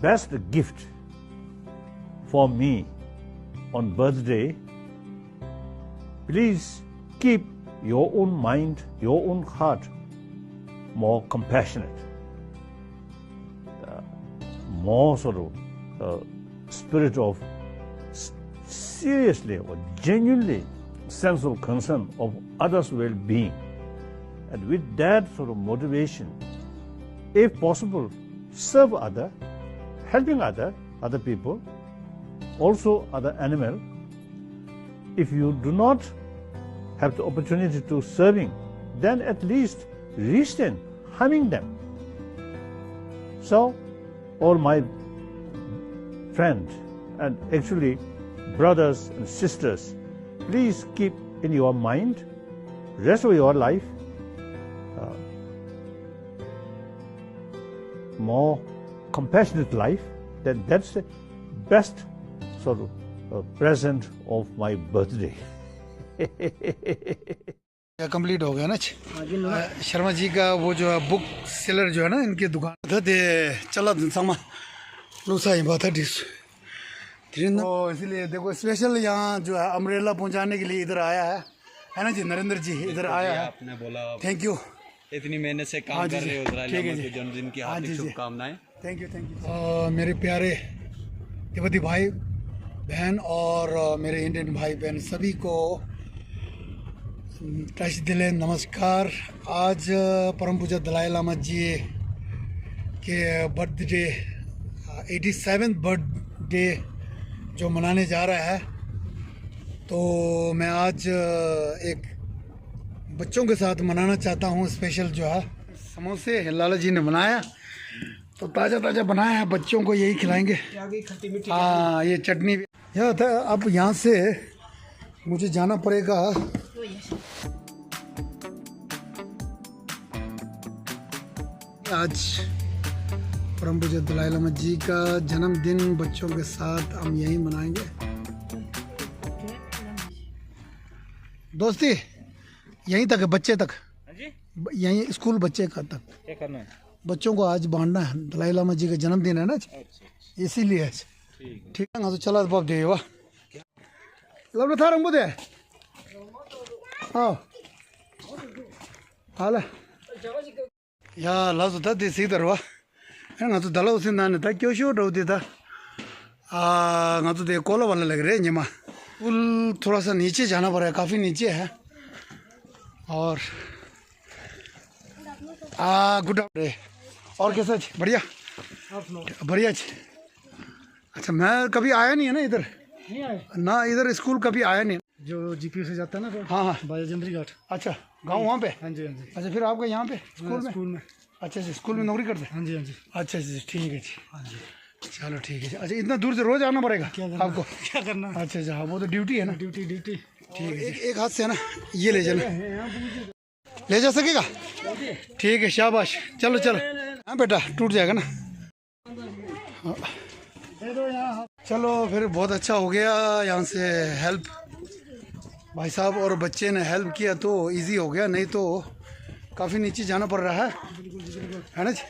best gift for me on birthday, please keep your own mind, your own heart more compassionate, more sort of spirit of seriously or genuinely sense of concern of others' well-being. And with that sort of motivation, if possible, serve other, helping other people, also other animal. If you do not have the opportunity to serving, then at least restrain harming them. So, all my friends and actually brothers and sisters, please keep in your mind, rest of your life, more compassionate life, then that's the best sort of present of my birthday. Complete हो गया ना। शर्मा जी का वो जो है book seller जो है ना, इनकी दुकान था दे चला समा लूसा ही बात है डिस, तो इसलिए देखो स्पेशल यहाँ जो है अम्ब्रेला पहुँचाने के लिए इधर आया है ना जी, नरेंद्र जी इधर आया है। आपने बोला थैंक यू, इतनी मेहनत से काम कर रहे हो, जन्मदिन की हार्दिक शुभकामनाएं। थैंक यू मेरे प्यारे तिब्बती भाई बहन और मेरे इंडियन भाई बहन सभी को तहे दिल नमस्कार। आज परम पूज्य दलाई लामा जी के बर्थडे 87th बर्थडे जो मनाने जा रहा है, तो मैं आज एक बच्चों के साथ मनाना चाहता हूँ। स्पेशल जो है समोसे लाला जी ने बनाया, तो ताज़ा ताज़ा बनाया है, बच्चों को यही खिलाएंगे। हाँ ये चटनी भी यह था। अब यहाँ से मुझे जाना पड़ेगा आज परम पूज्य दलाई लामा जी का जन्मदिन बच्चों के साथ हम यहीं मनाएंगे। दोस्ती यहीं तक है, बच्चे तक यहीं स्कूल बच्चे का तक क्या करना है, बच्चों को आज बांटना है। दलाई लामा जी का जन्मदिन है ना, इसीलिए ठीक है। तो चला बाप दे वाह लब था रंग दे हाँ हाल या लाज था देसी दरवा है ना, तो दला उसे ना था क्यों शो रो देता ना, तो दे कोला वाला लग रहे हैं। पुल थोड़ा सा नीचे जाना पड़ा है, काफ़ी नीचे है। और गुड आफ्टरनून, और कैसा बढ़िया बढ़िया। अच्छा मैं कभी आया नहीं है ना इधर, ना इधर स्कूल कभी आया नहीं। जो जीपीयू से जाता है ना, हाँ हाँ बाजा जंदरी घाट। अच्छा गांव वहाँ पे? हाँ जी हाँ जी। अच्छा फिर आपका यहाँ पे स्कूल में? अच्छा अच्छा स्कूल में नौकरी करते हैं? हाँ जी हाँ जी। अच्छा अच्छा ठीक है जी, हाँ जी चलो ठीक है। अच्छा इतना दूर से रोज आना पड़ेगा आपको? क्या करना। अच्छा अच्छा हाँ वो तो ड्यूटी है ना। ड्यूटी ठीक है। एक हाथ से है ना ये ले जाना, ले जा सकेगा? ठीक है शाबाश, चलो हाँ बेटा टूट जाएगा ना। चलो फिर बहुत अच्छा हो गया, यहाँ से हेल्प भाई साहब और बच्चे ने हेल्प किया तो इजी हो गया, नहीं तो काफ़ी नीचे जाना पड़ रहा है ना जी।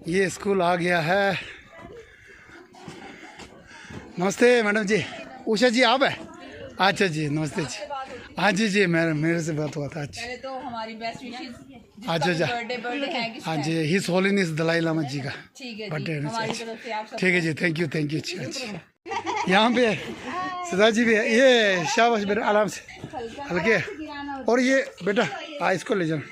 ये स्कूल आ गया है। नमस्ते मैडम जी, उषा जी आप है? अच्छा जी नमस्ते जी। हाँ जी जी मेरे से बात हुआ था। अच्छा तो हमारी बेस्ट विशेस। अच्छा अच्छा बर्थडे है हाँ जी, हिज होलीनेस दलाई लामा जी का बर्थडे। ठीक है जी, थैंक यू अच्छा। यहाँ पे सदा जी भी है। ये शाबाश बेटा आराम से हल्के। और ये बेटा इसको ले जाना।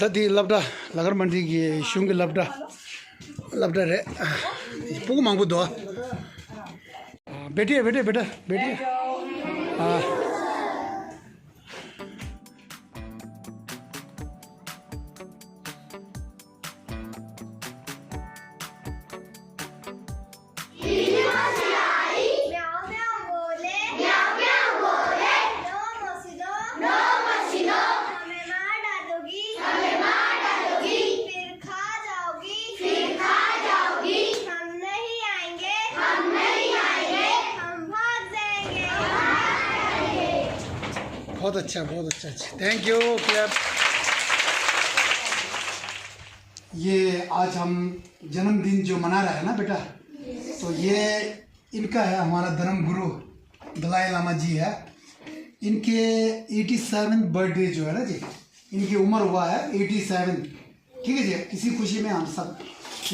दादी लपटा लगर मंडी की शुंग लपटा रे पुग मांगो दो बेटी बेटा हाँ बहुत अच्छा थैंक यू क्लैप। ये आज हम जन्मदिन जो मना रहे हैं ना बेटा, तो ये इनका है, हमारा धर्म गुरु दलाई लामा जी है। इनके 87 बर्थडे जो है ना जी, इनकी उम्र हुआ है 87। ठीक है जी, इसी खुशी में हम सब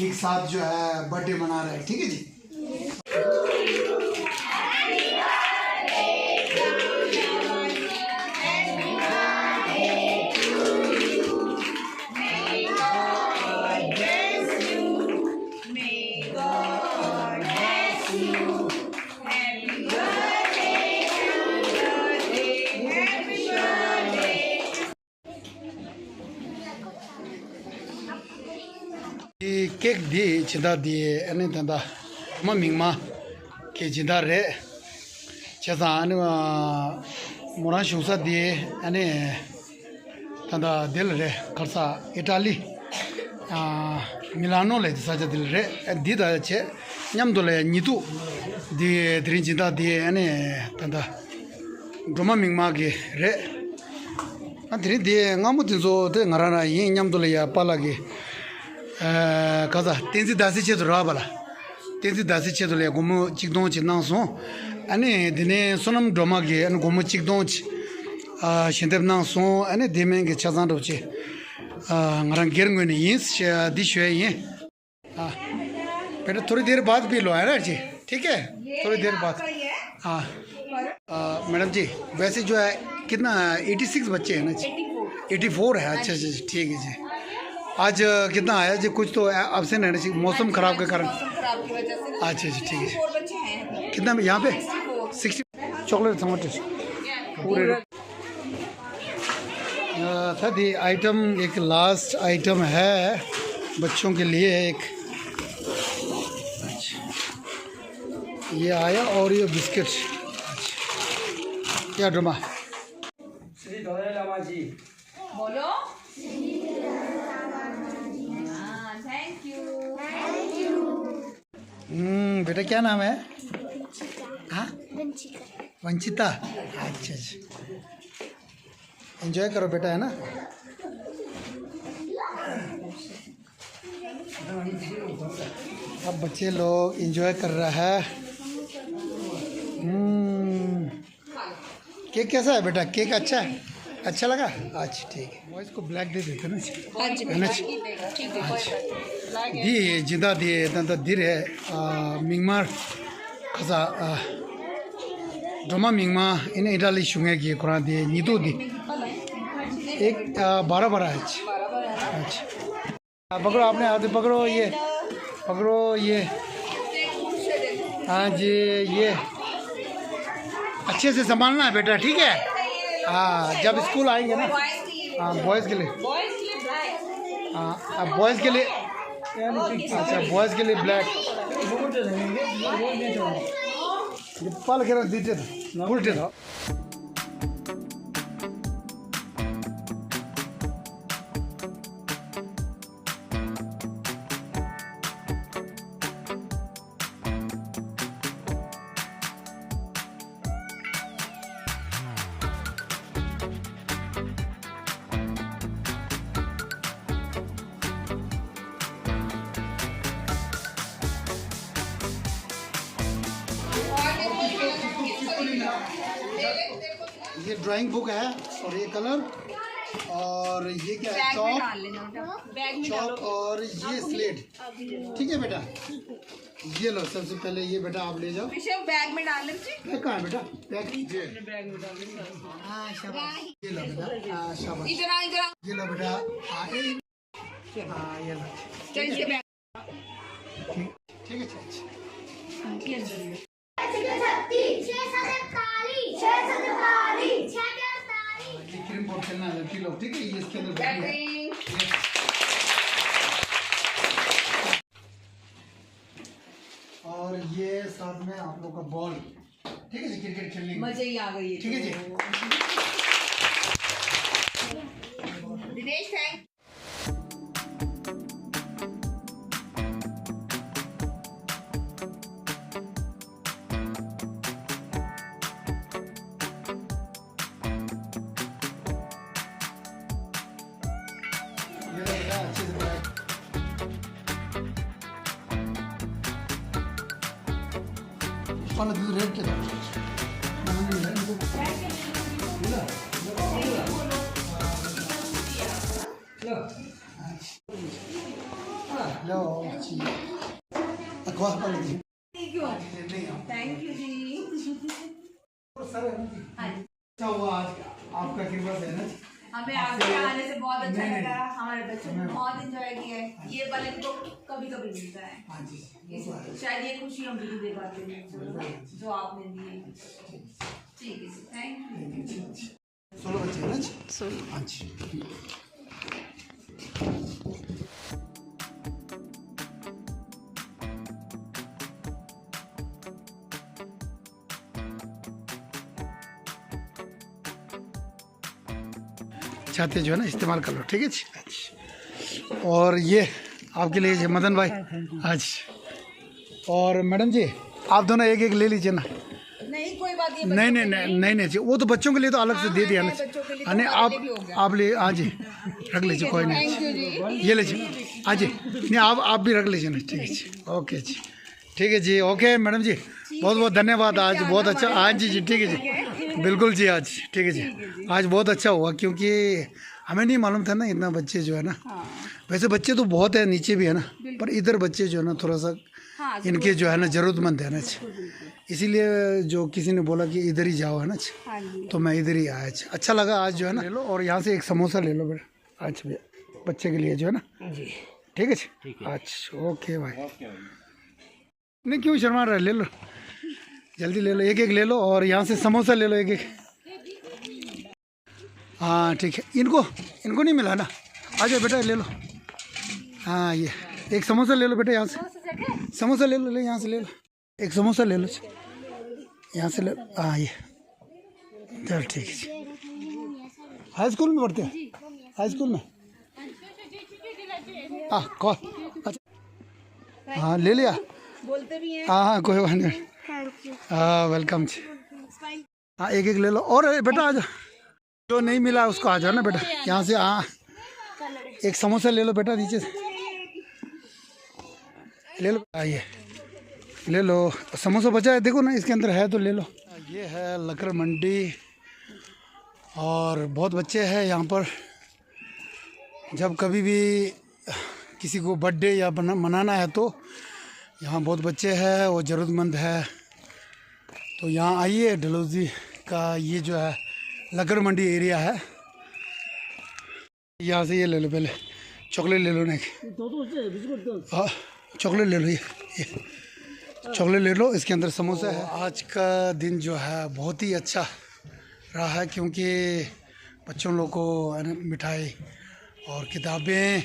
एक साथ जो है बर्थडे मना रहे हैं। ठीक है जी। केक दी चिंता दिए अने तंदा मम्मिंग मा के चिंता रे चेसा अने मोरा शुसा दिए अने तंदा दिल रे खरसा इटाली मिलानो ले साजा दिल रे दी दा चे न्याम दोले नितु दी द्रिन चिंता दिए अने तंदा ड्रोमा मिंग मा के रे द्रिन दिए ngamu dinzo de ngarana yin न्याम दोले या पाला के kaza tenzi dasi che dura bala tenzi dasi che dole gomu chikdong chi nang so ane dine sonam drama ge an gomu chikdong chi shindeb nang so ane demen ge chazan do chi ngarang gerng ne yins di shwe yin बेटा थोड़ी देर बाद भी लो है ना जी, ठीक है थोड़ी देर बाद। हाँ मैडम जी, वैसे जो है कितना 86 बच्चे हैं ना जी? 84 है। अच्छा अच्छा ठीक है जी। आज कितना आया जी? कुछ तो एब्सेंट है ना जी, मौसम खराब के कारण। अच्छा जी ठीक है। कितना यहाँ पे 60 चॉकलेट टमाटर पूरे था दी आइटम। एक लास्ट आइटम है बच्चों के लिए, एक ये आया और ये बिस्किट। क्या ड्रामा श्री दलाई लामा जी बोलो। Thank you. बेटा क्या नाम है? हाँ वंचिता। अच्छा अच्छा एंजॉय करो बेटा, है ना? अब बच्चे लोग एंजॉय कर रहा है। केक कैसा है बेटा? केक अच्छा है? अच्छा लगा? अच्छा ठीक है। वॉइस को ब्लैक दे देते ना दी जिंदा दिए तंता दिर है मिंगमार खसा ड्रामा मिंगमा इन इटाली शुंगे की कुरान दिए नीतू दी एक 12 है। अच्छा पकड़ो, आपने हाथ पकड़ो, ये पकड़ो ये। हाँ जी, ये अच्छे से संभालना है बेटा, ठीक है? हाँ जब स्कूल आएंगे ना। हाँ बॉयज़ के लिए। हाँ अब बॉयज़ के लिए। अच्छा बॉयज़ के लिए ब्लैक। पाल के दीजिए था उल्टे था। ये ड्राइंग बुक है और ये कलर और ये क्या है? चॉक और ये स्लेट। ठीक है बेटा, ये लो सबसे पहले ये बेटा आप ले जाओ। बैग में डाल लीजिए। कहाँ है बेटा? बैग में डाल लीजिए। हाँ शाबाश, ये लो बेटा। हाँ शाबाश, ये लो बेटा। हाँ ये लो। ठीक है क्रीम बोर्ड खेलना है लड़की लोग, ठीक है? ये इसके अंदर और ये साथ में आप लोग का बॉल। ठीक है जी, क्रिकेट खेलने मजे ही आ गई। ठीक है जी। दिनेश थैंक। ये लो बेटा, अच्छे से बैठ। पाला दूध रेड के लो अखबार पाला दी थैंक यू जी। सर अच्छा हुआ आज आपका कृपा से ना हमें आपके आने से बहुत अच्छा लगा। हमारे बच्चों ने बहुत एंजॉय किया है। ये पल इनको कभी कभी मिलता है। हाँ जी शायद ये खुशी हम भी नहीं दे पाते हैं जो आपने दी है। ठीक है, थैंक यू। 16 बच्चे हैं ना? हाँ जी। चाहते जो है ना इस्तेमाल कर लो, ठीक है जी। और ये आपके लिए जी मदन भाई आज, और मैडम जी आप दोनों एक एक ले लीजिए ना। नहीं कोई बात नहीं जी, वो तो बच्चों के लिए तो अलग से दे दिया ना। नहीं आप ले हाँ जी रख लीजिए, कोई नहीं, ये लीजिए हाँ जी। नहीं आप भी रख लीजिए ना, ठीक है जी। ओके जी, ठीक है जी। ओके मैडम जी, बहुत बहुत धन्यवाद। आज बहुत अच्छा, हाँ जी ठीक है जी, बिल्कुल जी। आज ठीक है जी, आज बहुत अच्छा हुआ क्योंकि हमें नहीं मालूम था ना इतना बच्चे जो है ना। वैसे बच्चे तो बहुत है, नीचे भी है ना, पर इधर बच्चे जो है ना थोड़ा सा इनके जो है ना ज़रूरतमंद है ना, इसीलिए जो किसी ने बोला कि इधर ही जाओ है ना, तो मैं इधर ही आया। अच्छा लगा आज जो है ना। ले लो और यहाँ से एक समोसा ले लो बेटा आज बच्चे के लिए जो है ना। ठीक है जी, अच्छा ओके भाई। नहीं क्यों शर्मा रहे, ले लो जल्दी ले लो, एक एक ले लो। और यहाँ से समोसा ले लो एक एक। हाँ ठीक है, इनको नहीं मिला ना, आ जाओ बेटा ले लो। हाँ ये एक समोसा ले लो बेटा, यहाँ से समोसा ले लो, यहाँ से ले लो एक समोसा ले लो, यहाँ से ले लो। हाँ ये चल ठीक है जी। हाई स्कूल में पढ़ते हैं, हाई स्कूल में। हाँ कौन, अच्छा हाँ ले लिया, बोलते भी हैं। हाँ कोई बात नहीं। हाँ वेलकम जी। हाँ एक एक ले लो। और बेटा आ जाओ, जो नहीं मिला उसको आ जाओ ना बेटा यहाँ से। हाँ एक समोसा ले लो बेटा नीचे से, ले लो। आइए ले लो, समोसा बचा है देखो ना इसके अंदर है तो ले लो। ये है लकर मंडी और बहुत बच्चे हैं यहाँ पर। जब कभी भी किसी को बर्थडे या मनाना है तो यहाँ बहुत बच्चे हैं और ज़रूरतमंद है, तो यहाँ आइए। डलहौजी का ये जो है लकर मंडी एरिया है। यहाँ से ये ले लो, पहले चॉकलेट ले लो ना, हाँ चॉकलेट ले लो, ये चॉकलेट ले लो, इसके अंदर समोसा है। आज का दिन जो है बहुत ही अच्छा रहा है क्योंकि बच्चों लोग को मिठाई और किताबें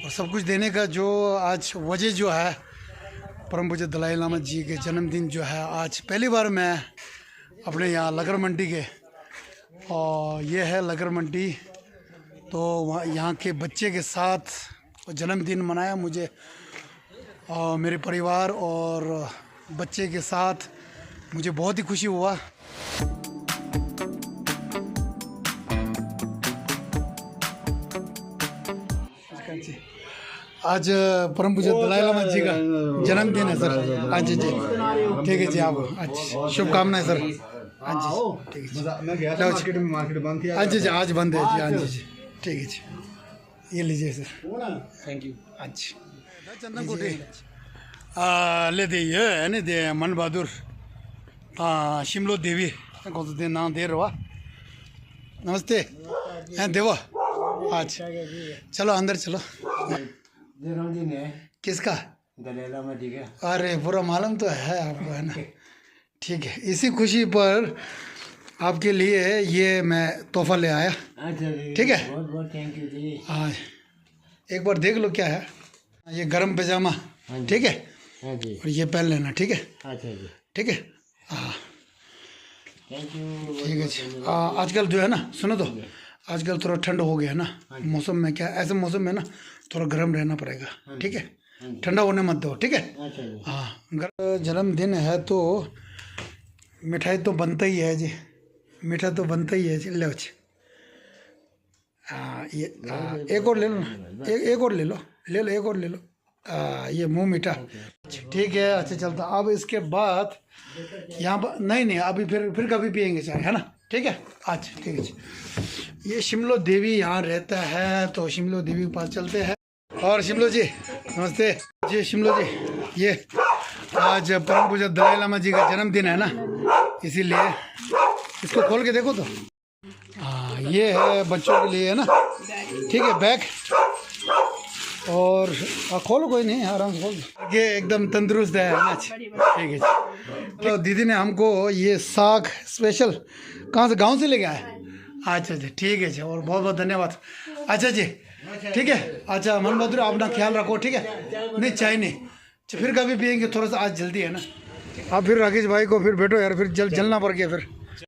और सब कुछ देने का जो आज वजह जो है परम पूज्य दलाई लामा जी के जन्मदिन जो है आज पहली बार मैं अपने यहाँ लकर मंडी के, और ये है लकर मंडी। तो वहाँ यहाँ के बच्चे के साथ जन्मदिन मनाया मुझे और मेरे परिवार और बच्चे के साथ, मुझे बहुत ही खुशी हुआ। आज परम पूज्य दलाई लामा जी का जन्मदिन है सर। हाँ जी जी ठीक है जी, आप अच्छा शुभकामनाएं सर। हाँ जी ठीक है जी, मार्केट बंद थी। हाँ जी जी आज बंद है जी। हाँ जी जी ठीक है जी, ये लीजिए सर, थैंक यू। अच्छा चंदन कोटी ले दे ये है ना दे मन बहादुर हाँ शिमलो देवी कौन सा दे नाम दे रहा। नमस्ते हैं देवा। अच्छा चलो अंदर चलो। किसका? अरे पूरा मालूम तो है आपको है ना। ठीक है, इसी खुशी पर आपके लिए ये मैं तोहफा ले आया। ठीक है बहुत बहुत थैंक यू जी। हाँ एक बार देख लो क्या है। ये गरम पैजामा ठीक है, हाँ जी, और ये पहन लेना ठीक है। अच्छा जी ठीक है हाँ थैंक यू। ठीक है जी। आजकल जो है ना सुनो तो, आजकल थोड़ा ठंड हो गया ना मौसम में, क्या ऐसे मौसम में ना थोड़ा गर्म रहना पड़ेगा। ठीक है, ठंडा होने मत दो। ठीक है अच्छा जी, हाँ जन्मदिन है तो मिठाई तो बनता ही है जी, मीठा तो बनता ही है जी। लो जी ये एक और ले लो ना, एक और ले लो, एक और ले लो। ये मुंह मीठा, ठीक है। अच्छा चलता, अब इसके बाद यहाँ पर नहीं अभी फिर कभी पियेंगे चाय, है ना, ठीक है। अच्छा ठीक है जी। ये शिमलो देवी यहाँ रहता है, तो शिमलो देवी के पास चलते हैं। और शिमलो जी नमस्ते जी। शिमलो जी, ये आज परम पूज्य दलाई लामा जी का जन्मदिन है ना, इसीलिए इसको खोल के देखो तो। हाँ ये है बच्चों के लिए, है ना, ठीक है, बैग। और खोलो, कोई नहीं, आराम से खोल। ये एकदम तंदुरुस्त है ना, ठीक है। तो दीदी ने हमको ये साग स्पेशल कहाँ से, गांव से लेके आए। अच्छा अच्छा ठीक है जी, और बहुत बहुत धन्यवाद। अच्छा जी ठीक है। अच्छा मन बहादुर, अपना ख्याल रखो, ठीक है। नहीं चाय नहीं, फिर कभी पियेंगे, थोड़ा सा आज जल्दी है ना। अब फिर राकेश भाई को फिर बैठो यार, फिर जलना पड़ गया फिर।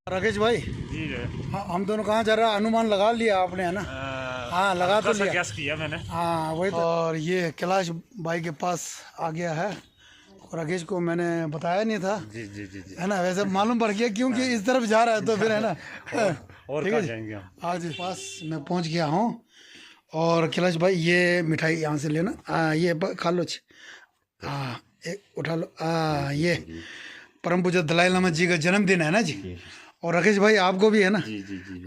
राकेश भाई हाँ, हम दोनों कहाँ जा रहा, अनुमान लगा लिया आपने, है ना। हाँ लगा तो लिया, किया मैंने। हाँ वही तो। और ये कैलाश भाई के पास आ गया है, राकेश को मैंने बताया नहीं था, जी जी जी, जी। है ना, वैसे मालूम पड़ गया क्योंकि इस तरफ जा रहा है तो फिर, है ना। और ठीक है, आज पास मैं पहुंच गया हूँ। और कैलाश भाई ये मिठाई यहाँ से लेना, ये खा लो, एक उठा लो। ये परम पूज्य दलाई लामा जी का जन्मदिन है ना जी। और राकेश भाई आपको भी, है ना,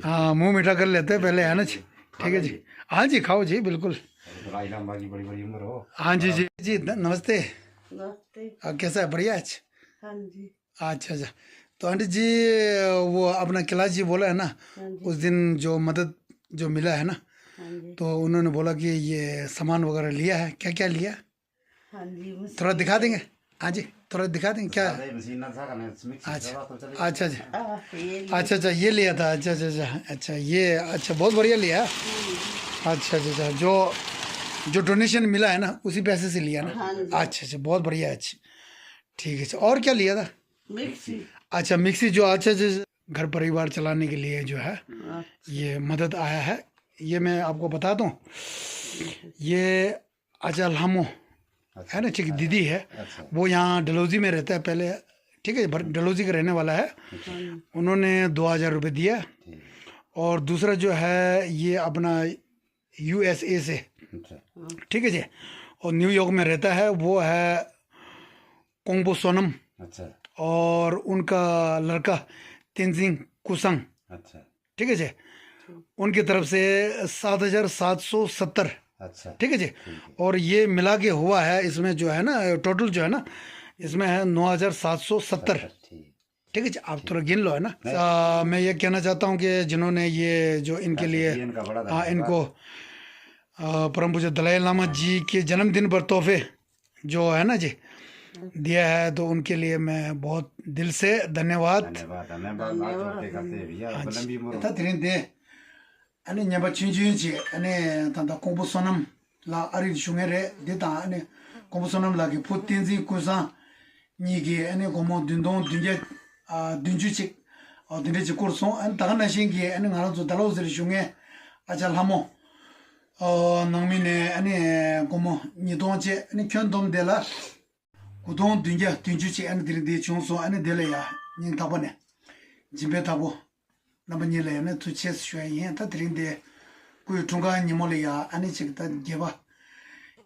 हाँ मुंह मीठा कर लेते हैं पहले, है ना जी, ठीक है जी। हाँ जी खाओ जी, बिल्कुल। हाँ जी जी जी नमस्ते। कैसा है, बढ़िया है। हाँ जी। अच्छा अच्छा, तो आंटी जी वो अपना कैलाश जी बोला है ना, उस दिन जो मदद जो मिला है ना, तो उन्होंने बोला कि ये सामान वगैरह लिया है, क्या क्या लिया, हाँ जी, थोड़ा दिखा देंगे। हाँ जी थोड़ा दिखा देंगे क्या। अच्छा अच्छा अच्छा अच्छा ये लिया था, अच्छा अच्छा अच्छा अच्छा, ये अच्छा बहुत बढ़िया लिया। अच्छा अच्छा अच्छा, जो डोनेशन मिला है ना उसी पैसे से लिया ना। अच्छा अच्छा बहुत बढ़िया, अच्छा ठीक है। और क्या लिया था, मिक्सी। अच्छा मिक्सी, जो अच्छा अच्छा घर परिवार चलाने के लिए जो है ये मदद आया है। ये मैं आपको बता दूं, ये अजल हमो है ना, ठीक, दीदी है, वो यहाँ डलहौजी में रहता है पहले, ठीक है, डलहौजी का रहने वाला है। उन्होंने 2000 रुपये दिया। और दूसरा जो है ये अपना USA से, ठीक है जी, और न्यूयॉर्क में रहता है, वो है कोंगबो सोनम। और उनका लड़का तेंजिंग कुसंग, ठीक है जी, उनकी तरफ से 7770, ठीक है जी। और ये मिला के हुआ है, इसमें जो है ना टोटल जो है ना, इसमें है 9770, ठीक है जी। आप थोड़ा गिन लो, है ना। मैं ये कहना चाहता हूँ कि जिन्होंने ये जो इनके लिए इनको परम पूज्य दलाई लामा जी के जन्मदिन पर तोहफे जो है ना जी दिया है, तो उनके लिए मैं बहुत दिल से धन्यवाद। 아니 냐바 친친지 아니 단다 공부선음 라 아리 슝에레 데다 아니 공부선음 라기 포텐지 쿠사 니기 아니 고모 딘동 딘제 딘주치 딘제지 코르소 안 다가나신기 아니 나라도 달로즈리 슝에 아잘하모 낭미네 아니 고모 니동제 아니 견돔데라 고동 딘제 딘주치 아니 디르디 총소 아니 데레야 닌 타보네 집에타보 나머지래 네 투체스 쉐인 다 드린데 그 중간 니몰이야 아니 지다 개바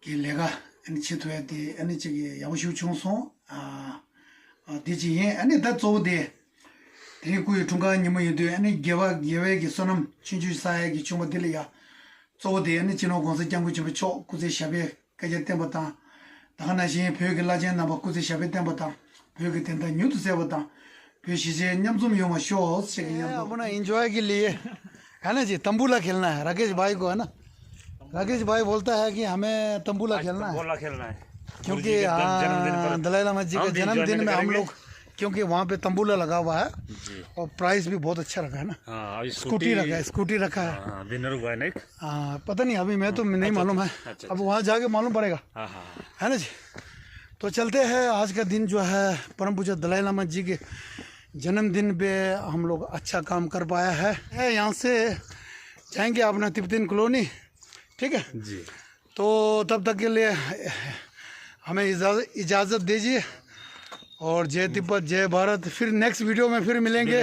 길레가 아니 치토야디 아니 지기 야무슈 총소 디지에 아니 다 조데 드리고 중간 니모이도 아니 개바 개외기 소놈 친주사에기 주모들이야 조데 아니 진호 공사 장고 좀 초, 구제 샤베 가제 때부터 다하나시 벽을라제 나바 구제 샤베 때부터 벽이 된다 뉴스에부터 अपना एंजॉय के लिए, है ना जी, तंबूला खेलना है राकेश भाई को, है ना। राकेश भाई बोलता है कि हमें तंबूला खेलना है, क्योंकि दलाई लामा जी के जन्मदिन में हम लोग, क्योंकि वहाँ पे तंबूला लगा हुआ है और प्राइस भी बहुत अच्छा रखा है ना। स्कूटी रखा है, पता नहीं अभी मैं तो नहीं मालूम है, अब वहाँ जाके मालूम पड़ेगा, है ना जी। तो चलते हैं, आज का दिन जो है परम पूज्य दलाई लामा जी के जन्मदिन पे हम लोग अच्छा काम कर पाया है। यहाँ से जाएंगे अपना तिब्बतीन कॉलोनी, ठीक है जी। तो तब तक के लिए हमें इजाज़त दीजिए, और जय तिब्बत जय भारत। फिर नेक्स्ट वीडियो में फिर मिलेंगे।